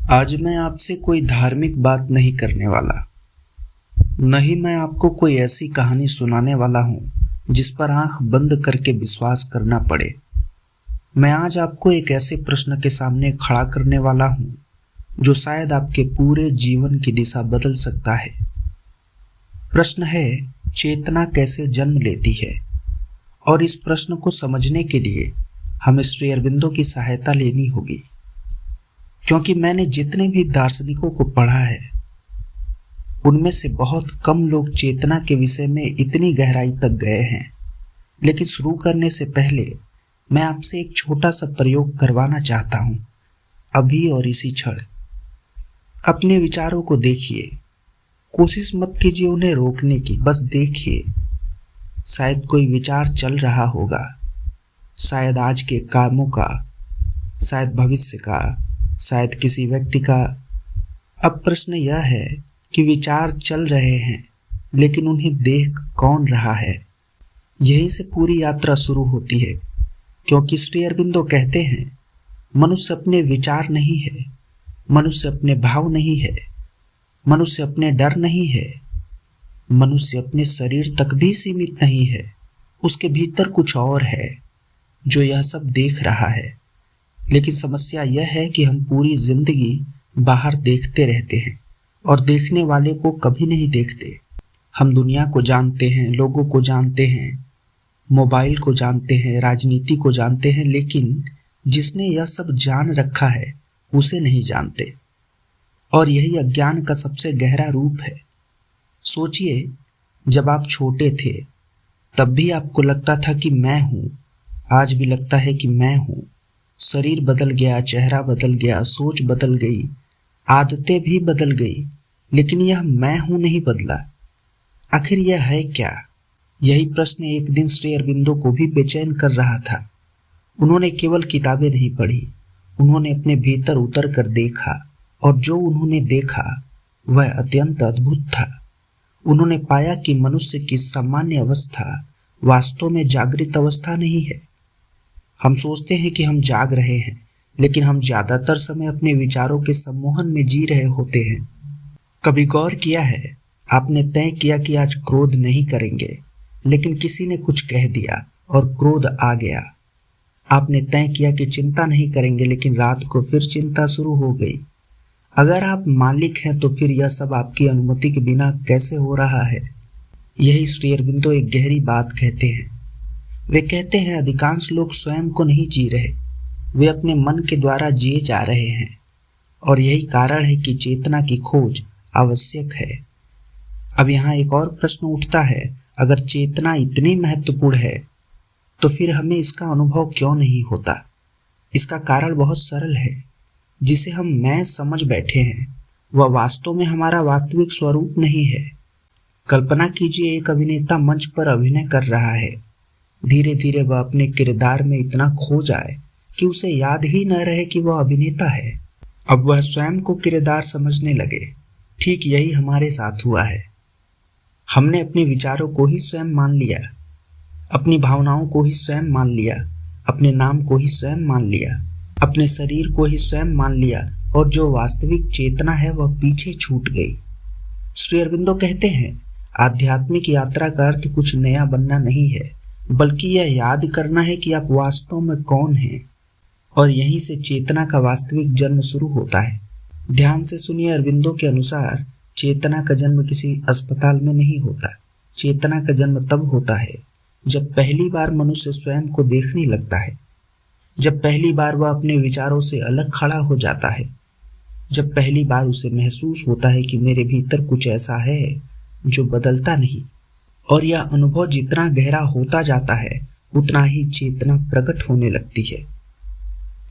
आज मैं आपसे कोई धार्मिक बात नहीं करने वाला। न ही मैं आपको कोई ऐसी कहानी सुनाने वाला हूँ जिस पर आंख बंद करके विश्वास करना पड़े। मैं आज आपको एक ऐसे प्रश्न के सामने खड़ा करने वाला हूँ जो शायद आपके पूरे जीवन की दिशा बदल सकता है। प्रश्न है, चेतना कैसे जन्म लेती है? और इस प्रश्न को समझने के लिए हमें श्री अरविंदो की सहायता लेनी होगी, क्योंकि मैंने जितने भी दार्शनिकों को पढ़ा है उनमें से बहुत कम लोग चेतना के विषय में इतनी गहराई तक गए हैं। लेकिन शुरू करने से पहले मैं आपसे एक छोटा सा प्रयोग करवाना चाहता हूँ, अभी और इसी क्षण। अपने विचारों को देखिए, कोशिश मत कीजिए उन्हें रोकने की, बस देखिए। शायद कोई विचार चल रहा होगा, शायद आज के कामों का, शायद भविष्य का, शायद किसी व्यक्ति का। अब प्रश्न यह है कि विचार चल रहे हैं, लेकिन उन्हें देख कौन रहा है? यहीं से पूरी यात्रा शुरू होती है, क्योंकि श्री अरविंदो कहते हैं, मनुष्य अपने विचार नहीं है, मनुष्य अपने भाव नहीं है, मनुष्य अपने डर नहीं है, मनुष्य अपने शरीर तक भी सीमित नहीं है। उसके भीतर कुछ और है जो यह सब देख रहा है। लेकिन समस्या यह है कि हम पूरी जिंदगी बाहर देखते रहते हैं और देखने वाले को कभी नहीं देखते। हम दुनिया को जानते हैं, लोगों को जानते हैं, मोबाइल को जानते हैं, राजनीति को जानते हैं, लेकिन जिसने यह सब जान रखा है उसे नहीं जानते। और यही अज्ञान का सबसे गहरा रूप है। सोचिए, जब आप छोटे थे तब भी आपको लगता था कि मैं हूँ, आज भी लगता है कि मैं हूँ। शरीर बदल गया, चेहरा बदल गया, सोच बदल गई, आदतें भी बदल गई, लेकिन यह मैं हूं नहीं बदला। आखिर यह है क्या? यही प्रश्न एक दिन श्री अरविंदो को भी बेचैन कर रहा था। उन्होंने केवल किताबें नहीं पढ़ी, उन्होंने अपने भीतर उतर कर देखा, और जो उन्होंने देखा वह अत्यंत अद्भुत था। उन्होंने पाया कि मनुष्य की सामान्य अवस्था वास्तव में जागृत अवस्था नहीं है। हम सोचते हैं कि हम जाग रहे हैं, लेकिन हम ज्यादातर समय अपने विचारों के सम्मोहन में जी रहे होते हैं। कभी गौर किया है, आपने तय किया कि आज क्रोध नहीं करेंगे, लेकिन किसी ने कुछ कह दिया और क्रोध आ गया। आपने तय किया कि चिंता नहीं करेंगे, लेकिन रात को फिर चिंता शुरू हो गई। अगर आप मालिक हैं तो फिर यह सब आपकी अनुमति के बिना कैसे हो रहा है? यही श्री अरविंदो एक गहरी बात कहते हैं। वे कहते हैं, अधिकांश लोग स्वयं को नहीं जी रहे, वे अपने मन के द्वारा जिए जा रहे हैं। और यही कारण है कि चेतना की खोज आवश्यक है। अब यहाँ एक और प्रश्न उठता है, अगर चेतना इतनी महत्वपूर्ण है तो फिर हमें इसका अनुभव क्यों नहीं होता? इसका कारण बहुत सरल है। जिसे हम मैं समझ बैठे हैं वह वास्तव में हमारा वास्तविक स्वरूप नहीं है। कल्पना कीजिए, एक अभिनेता मंच पर अभिनय कर रहा है। धीरे धीरे वह अपने किरदार में इतना खो जाए कि उसे याद ही न रहे कि वह अभिनेता है। अब वह स्वयं को किरदार समझने लगे। ठीक यही हमारे साथ हुआ है। हमने अपने विचारों को ही स्वयं मान लिया, अपनी भावनाओं को ही स्वयं मान लिया, अपने नाम को ही स्वयं मान लिया, अपने शरीर को ही स्वयं मान लिया, और जो वास्तविक चेतना है वह पीछे छूट गई। श्री अरविंदो कहते हैं, आध्यात्मिक यात्रा का अर्थ कुछ नया बनना नहीं है, बल्कि यह याद करना है कि आप वास्तव में कौन हैं। और यहीं से चेतना का वास्तविक जन्म शुरू होता है। ध्यान से सुनिए, अरविंदो के अनुसार चेतना का जन्म किसी अस्पताल में नहीं होता। चेतना का जन्म तब होता है जब पहली बार मनुष्य स्वयं को देखने लगता है, जब पहली बार वह अपने विचारों से अलग खड़ा हो जाता है, जब पहली बार उसे महसूस होता है कि मेरे भीतर कुछ ऐसा है जो बदलता नहीं। और यह अनुभव जितना गहरा होता जाता है उतना ही चेतना प्रकट होने लगती है।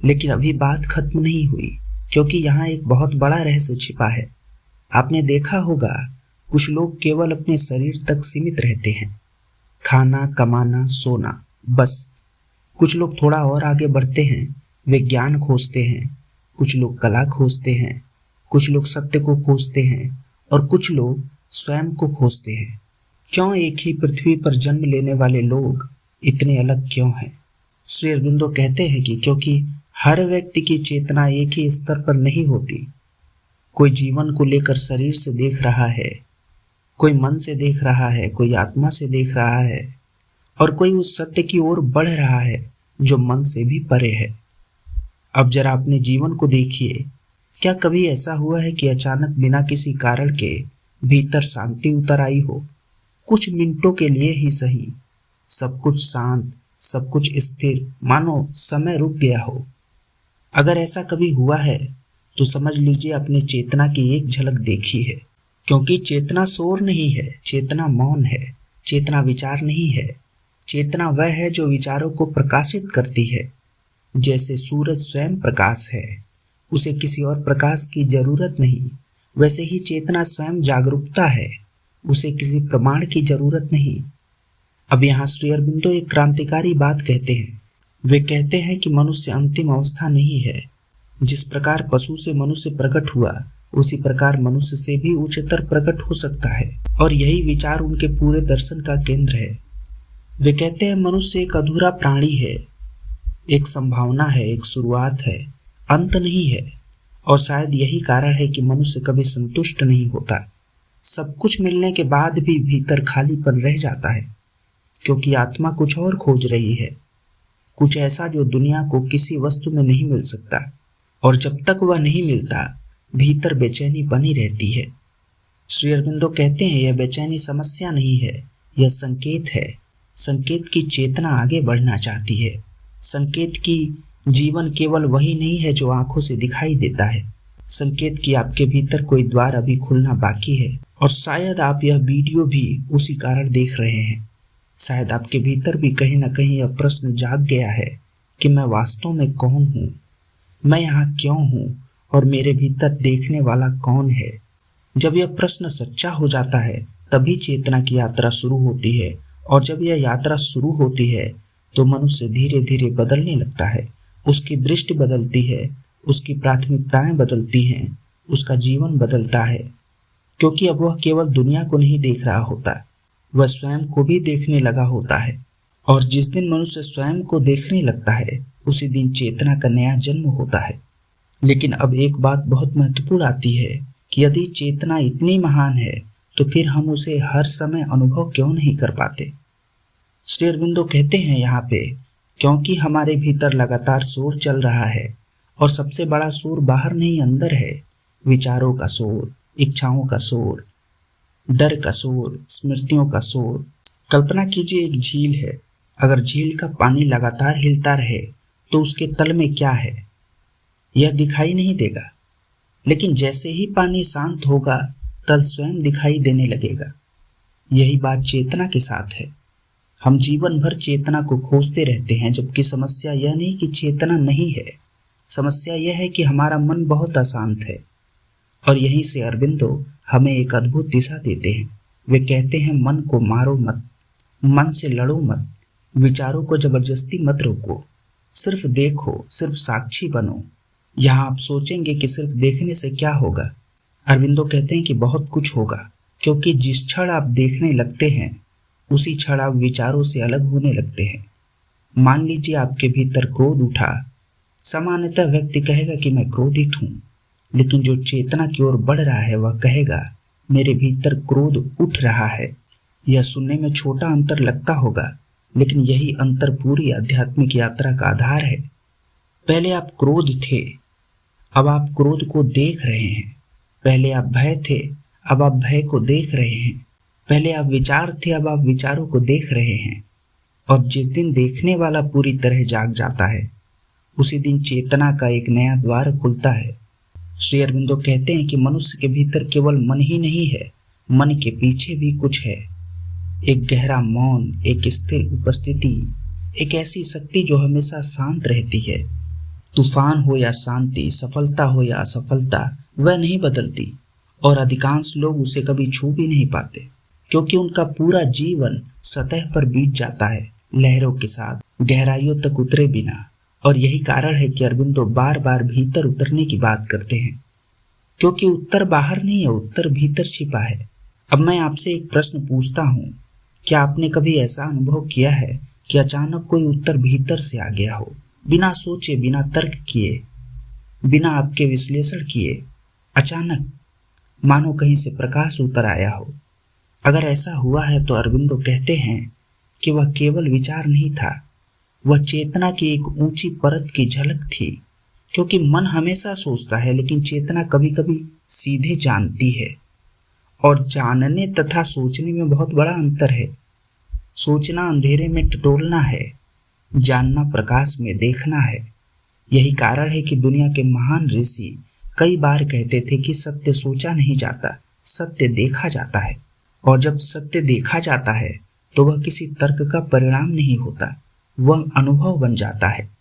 लेकिन अभी बात खत्म नहीं हुई, क्योंकि यहाँ एक बहुत बड़ा रहस्य छिपा है। आपने देखा होगा, कुछ लोग केवल अपने शरीर तक सीमित रहते हैं, खाना, कमाना, सोना, बस। कुछ लोग थोड़ा और आगे बढ़ते हैं, वे ज्ञान खोजते हैं, कुछ लोग कला खोजते हैं, कुछ लोग सत्य को खोजते हैं, और कुछ लोग स्वयं को खोजते हैं। क्यों एक ही पृथ्वी पर जन्म लेने वाले लोग इतने अलग क्यों हैं? श्री अरविंदो कहते हैं कि क्योंकि हर व्यक्ति की चेतना एक ही स्तर पर नहीं होती, कोई जीवन को लेकर शरीर से देख रहा है, कोई मन से देख रहा है, कोई आत्मा से देख रहा है और कोई उस सत्य की ओर बढ़ रहा है जो मन से भी परे है। अब जरा अपने जीवन को देखिए, क्या कभी ऐसा हुआ है कि अचानक बिना किसी कारण के भीतर शांति उतर आई हो? कुछ मिनटों के लिए ही सही, सब कुछ शांत, सब कुछ स्थिर, मानो समय रुक गया हो। अगर ऐसा कभी हुआ है तो समझ लीजिए अपनी चेतना की एक झलक देखी है। क्योंकि चेतना शोर नहीं है, चेतना मौन है, चेतना विचार नहीं है, चेतना वह है जो विचारों को प्रकाशित करती है। जैसे सूरज स्वयं प्रकाश है, उसे किसी और प्रकाश की जरूरत नहीं, वैसे ही चेतना स्वयं जागरूकता है, उसे किसी प्रमाण की जरूरत नहीं। अब यहाँ श्री अरबिंदो एक क्रांतिकारी बात कहते हैं। वे कहते हैं कि मनुष्य अंतिम अवस्था नहीं है। जिस प्रकार पशु से मनुष्य प्रकट हुआ, उसी प्रकार मनुष्य से भी उच्चतर प्रकट हो सकता है, और यही विचार उनके पूरे दर्शन का केंद्र है। वे कहते हैं मनुष्य एक अधूरा प्राणी है, एक संभावना है, एक शुरुआत है, अंत नहीं है। और शायद यही कारण है कि मनुष्य कभी संतुष्ट नहीं होता। सब कुछ मिलने के बाद भी भीतर खालीपन रह जाता है, क्योंकि आत्मा कुछ और खोज रही है, कुछ ऐसा जो दुनिया को किसी वस्तु में नहीं मिल सकता। और जब तक वह नहीं मिलता, भीतर बेचैनी बनी रहती है। श्री अरबिंदो कहते हैं यह बेचैनी समस्या नहीं है, यह संकेत है। संकेत की चेतना आगे बढ़ना चाहती है। संकेत की जीवन केवल वही नहीं है जो आंखों से दिखाई देता है। संकेत की आपके भीतर कोई द्वार अभी खुलना बाकी है, और शायद आप यह वीडियो भी उसी कारण देख रहे हैं। शायद आपके भीतर भी कहीं ना कहीं यह प्रश्न जाग गया है कि मैं वास्तव में कौन हूँ, मैं यहाँ क्यों हूँ, और मेरे भीतर देखने वाला कौन है। जब यह प्रश्न सच्चा हो जाता है, तभी चेतना की यात्रा शुरू होती है। और जब यह यात्रा शुरू होती है तो मनुष्य धीरे धीरे बदलने लगता है। उसकी दृष्टि बदलती है, उसकी प्राथमिकताएं बदलती हैं, उसका जीवन बदलता है। क्योंकि अब वह केवल दुनिया को नहीं देख रहा होता, वह स्वयं को भी देखने लगा होता है। और जिस दिन मनुष्य स्वयं को देखने लगता है, उसी दिन चेतना का नया जन्म होता है। लेकिन अब एक बात बहुत महत्वपूर्ण आती है कि यदि चेतना इतनी महान है तो फिर हम उसे हर समय अनुभव क्यों नहीं कर पाते। श्री अरबिंदो कहते हैं यहाँ पे, क्योंकि हमारे भीतर लगातार शोर चल रहा है, और सबसे बड़ा शोर बाहर नहीं अंदर है। विचारों का शोर, इच्छाओं का शोर, डर का शोर, स्मृतियों का शोर। कल्पना कीजिए एक झील है। अगर झील का पानी लगातार हिलता रहे तो उसके तल में क्या है, यह दिखाई नहीं देगा। लेकिन जैसे ही पानी शांत होगा, तल स्वयं दिखाई देने लगेगा। यही बात चेतना के साथ है। हम जीवन भर चेतना को खोजते रहते हैं, जबकि समस्या यह नहीं कि चेतना नहीं है, समस्या यह है कि हमारा मन बहुत अशांत है। और यहीं से अरबिंदो हमें एक अद्भुत दिशा देते हैं। वे कहते हैं मन को मारो मत, मन से लड़ो मत, विचारों को जबरदस्ती मत रोको, सिर्फ देखो, सिर्फ साक्षी बनो। यहाँ आप सोचेंगे कि सिर्फ देखने से क्या होगा। अरबिंदो कहते हैं कि बहुत कुछ होगा, क्योंकि जिस क्षण आप देखने लगते हैं, उसी क्षण आप विचारों से अलग होने लगते हैं। मान लीजिए आपके भीतर क्रोध उठा। सामान्यतः व्यक्ति कहेगा कि मैं क्रोधित हूँ, लेकिन जो चेतना की ओर बढ़ रहा है वह कहेगा मेरे भीतर क्रोध उठ रहा है। यह सुनने में छोटा अंतर लगता होगा, लेकिन यही अंतर पूरी आध्यात्मिक यात्रा का आधार है। पहले आप क्रोध थे, अब आप क्रोध को देख रहे हैं। पहले आप भय थे, अब आप भय को देख रहे हैं। पहले आप विचार थे, अब आप विचारों को देख रहे हैं। और जिस दिन देखने वाला पूरी तरह जाग जाता है, उसी दिन चेतना का एक नया द्वार खुलता है। श्री अरबिंदो कहते हैं कि मनुष्य के भीतर केवल मन ही नहीं है, मन के पीछे भी कुछ है। एक गहरा मौन, एक स्थिर उपस्थिति, एक ऐसी शक्ति जो हमेशा शांत रहती है। तूफान हो या शांति, सफलता हो या असफलता, वह नहीं बदलती। और अधिकांश लोग उसे कभी छू भी नहीं पाते, क्योंकि उनका पूरा जीवन सतह पर बीत जाता है, लहरों के साथ, गहराइयों तक उतरे बिना। और यही कारण है कि अरबिंदो बार बार भीतर उतरने की बात करते हैं, क्योंकि उत्तर बाहर नहीं है, उत्तर भीतर छिपा है। अब मैं आपसे एक प्रश्न पूछता हूँ, क्या आपने कभी ऐसा अनुभव किया है कि अचानक कोई उत्तर भीतर से आ गया हो, बिना सोचे, बिना तर्क किए, बिना आपके विश्लेषण किए? अचानक मानो कहीं से प्रकाश उतर आया हो। अगर ऐसा हुआ है तो अरविंदो कहते हैं कि वह केवल विचार नहीं था, वह चेतना की एक ऊंची परत की झलक थी। क्योंकि मन हमेशा सोचता है, लेकिन चेतना कभी कभी सीधे जानती है। और जानने तथा सोचने में बहुत बड़ा अंतर है। सोचना अंधेरे में टटोलना है, जानना प्रकाश में देखना है। यही कारण है कि दुनिया के महान ऋषि कई बार कहते थे कि सत्य सोचा नहीं जाता, सत्य देखा जाता है। और जब सत्य देखा जाता है तो वह किसी तर्क का परिणाम नहीं होता, वह अनुभव बन जाता है।